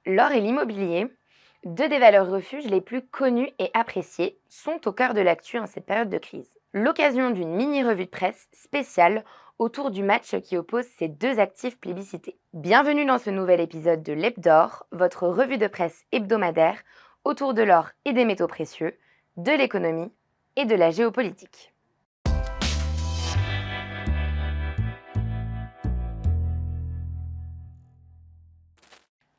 L'or et l'immobilier, deux des valeurs refuges les plus connues et appréciées, sont au cœur de l'actu en cette période de crise. L'occasion d'une mini-revue de presse spéciale autour du match qui oppose ces deux actifs plébiscités. Bienvenue dans ce nouvel épisode de l'Hebdor, votre revue de presse hebdomadaire autour de l'or et des métaux précieux, de l'économie et de la géopolitique.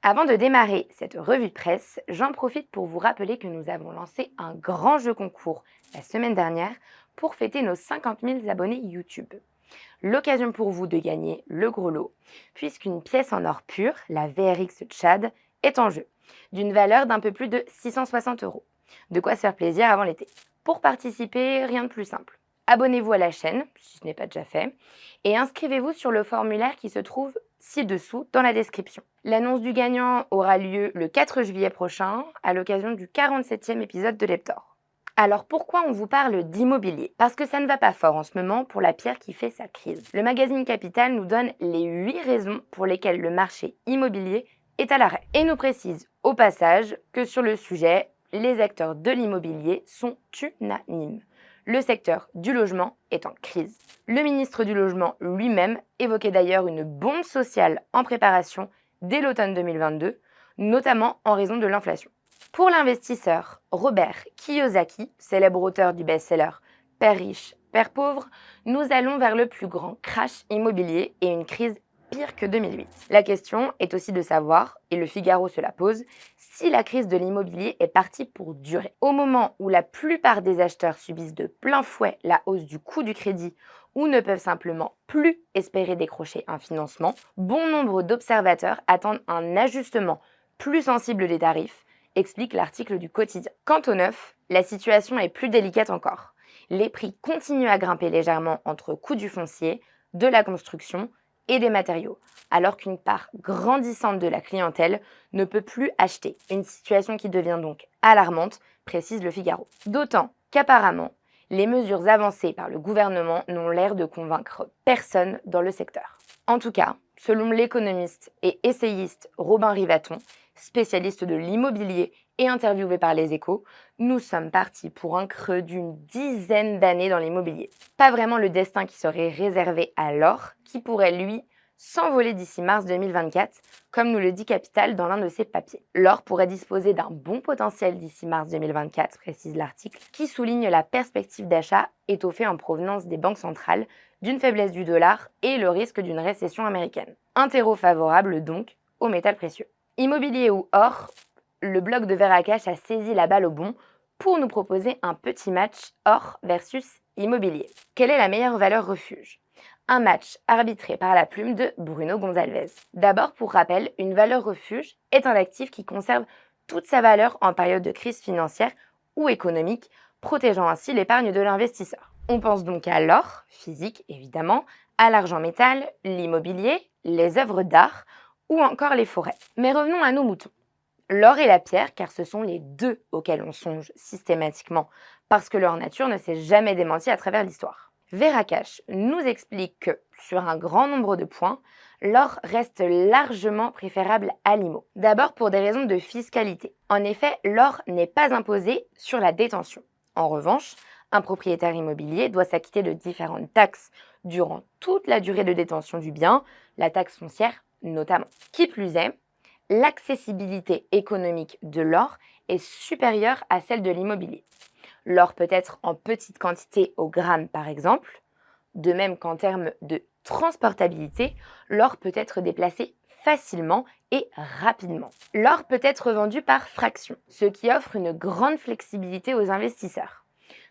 Avant de démarrer cette revue de presse, j'en profite pour vous rappeler que nous avons lancé un grand jeu concours la semaine dernière pour fêter nos 50 000 abonnés YouTube. L'occasion pour vous de gagner le gros lot, puisqu'une pièce en or pur, la VRX Tchad, est en jeu, d'une valeur d'un peu plus de 660 €. De quoi se faire plaisir avant l'été. Pour participer, rien de plus simple. Abonnez-vous à la chaîne, si ce n'est pas déjà fait, et inscrivez-vous sur le formulaire qui se trouve ci-dessous dans la description. L'annonce du gagnant aura lieu le 4 juillet prochain, à l'occasion du 47e épisode de l'Hebdor. Alors pourquoi on vous parle d'immobilier? Parce que ça ne va pas fort en ce moment pour la pierre qui fait sa crise. Le magazine Capital nous donne les 8 raisons pour lesquelles le marché immobilier est à l'arrêt. Et nous précise au passage que sur le sujet, les acteurs de l'immobilier sont unanimes. Le secteur du logement est en crise. Le ministre du Logement lui-même évoquait d'ailleurs une bombe sociale en préparation dès l'automne 2022, notamment en raison de l'inflation. Pour l'investisseur Robert Kiyosaki, célèbre auteur du best-seller Père riche, Père pauvre, nous allons vers le plus grand crash immobilier et une crise pire que 2008. La question est aussi de savoir, et le Figaro se la pose, si la crise de l'immobilier est partie pour durer. Au moment où la plupart des acheteurs subissent de plein fouet la hausse du coût du crédit ou ne peuvent simplement plus espérer décrocher un financement, bon nombre d'observateurs attendent un ajustement plus sensible des tarifs, explique l'article du Quotidien. Quant au neuf, la situation est plus délicate encore. Les prix continuent à grimper légèrement entre coûts du foncier, de la construction et des matériaux, alors qu'une part grandissante de la clientèle ne peut plus acheter. Une situation qui devient donc alarmante, précise le Figaro. D'autant qu'apparemment, les mesures avancées par le gouvernement n'ont l'air de convaincre personne dans le secteur. En tout cas, selon l'économiste et essayiste Robin Rivaton, spécialiste de l'immobilier et interviewé par Les Échos, nous sommes partis pour un creux d'une dizaine d'années dans l'immobilier. Pas vraiment le destin qui serait réservé à l'or, qui pourrait, lui, s'envoler d'ici mars 2024, comme nous le dit Capital dans l'un de ses papiers. L'or pourrait disposer d'un bon potentiel d'ici mars 2024, précise l'article, qui souligne la perspective d'achat étoffée en provenance des banques centrales, d'une faiblesse du dollar et le risque d'une récession américaine. Un terreau favorable donc aux métaux précieux. Immobilier ou or, le blog de Verakash a saisi la balle au bon pour nous proposer un petit match or versus immobilier. Quelle est la meilleure valeur refuge? Un match arbitré par la plume de Bruno Gonzalez. D'abord, pour rappel, une valeur refuge est un actif qui conserve toute sa valeur en période de crise financière ou économique, protégeant ainsi l'épargne de l'investisseur. On pense donc à l'or, physique évidemment, à l'argent métal, l'immobilier, les œuvres d'art ou encore les forêts. Mais revenons à nos moutons. L'or et la pierre, car ce sont les deux auxquels on songe systématiquement, parce que leur nature ne s'est jamais démentie à travers l'histoire. Verakash nous explique que, sur un grand nombre de points, l'or reste largement préférable à l'IMO. D'abord pour des raisons de fiscalité. En effet, l'or n'est pas imposé sur la détention. En revanche, un propriétaire immobilier doit s'acquitter de différentes taxes durant toute la durée de détention du bien, la taxe foncière notamment. Qui plus est, l'accessibilité économique de l'or est supérieure à celle de l'immobilier. L'or peut être en petite quantité au gramme par exemple, de même qu'en termes de transportabilité, l'or peut être déplacé facilement et rapidement. L'or peut être vendu par fraction, ce qui offre une grande flexibilité aux investisseurs.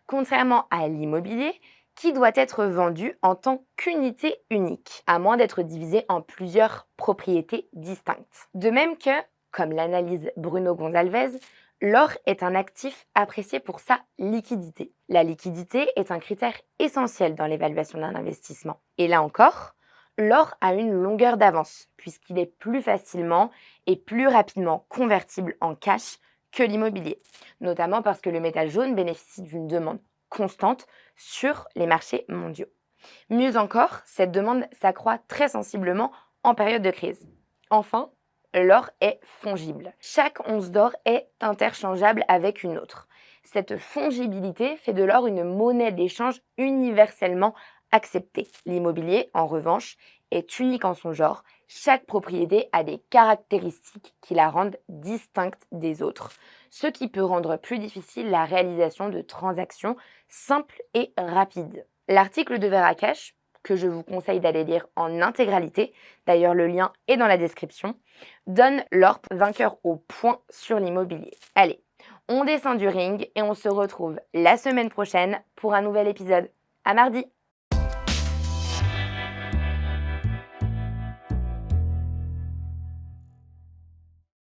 Contrairement à l'immobilier, qui doit être vendu en tant qu'unité unique, à moins d'être divisé en plusieurs propriétés distinctes. De même que, comme l'analyse Bruno Gonzalez, l'or est un actif apprécié pour sa liquidité. La liquidité est un critère essentiel dans l'évaluation d'un investissement. Et là encore, l'or a une longueur d'avance, puisqu'il est plus facilement et plus rapidement convertible en cash que l'immobilier, notamment parce que le métal jaune bénéficie d'une demande constante sur les marchés mondiaux. Mieux encore, cette demande s'accroît très sensiblement en période de crise. Enfin, l'or est fongible. Chaque once d'or est interchangeable avec une autre. Cette fongibilité fait de l'or une monnaie d'échange universellement acceptée. L'immobilier, en revanche, est unique en son genre. Chaque propriété a des caractéristiques qui la rendent distincte des autres, ce qui peut rendre plus difficile la réalisation de transactions simples et rapides. L'article de Veracash, que je vous conseille d'aller lire en intégralité, d'ailleurs le lien est dans la description, donne l'or vainqueur au point sur l'immobilier. Allez, on descend du ring et on se retrouve la semaine prochaine pour un nouvel épisode. À mardi!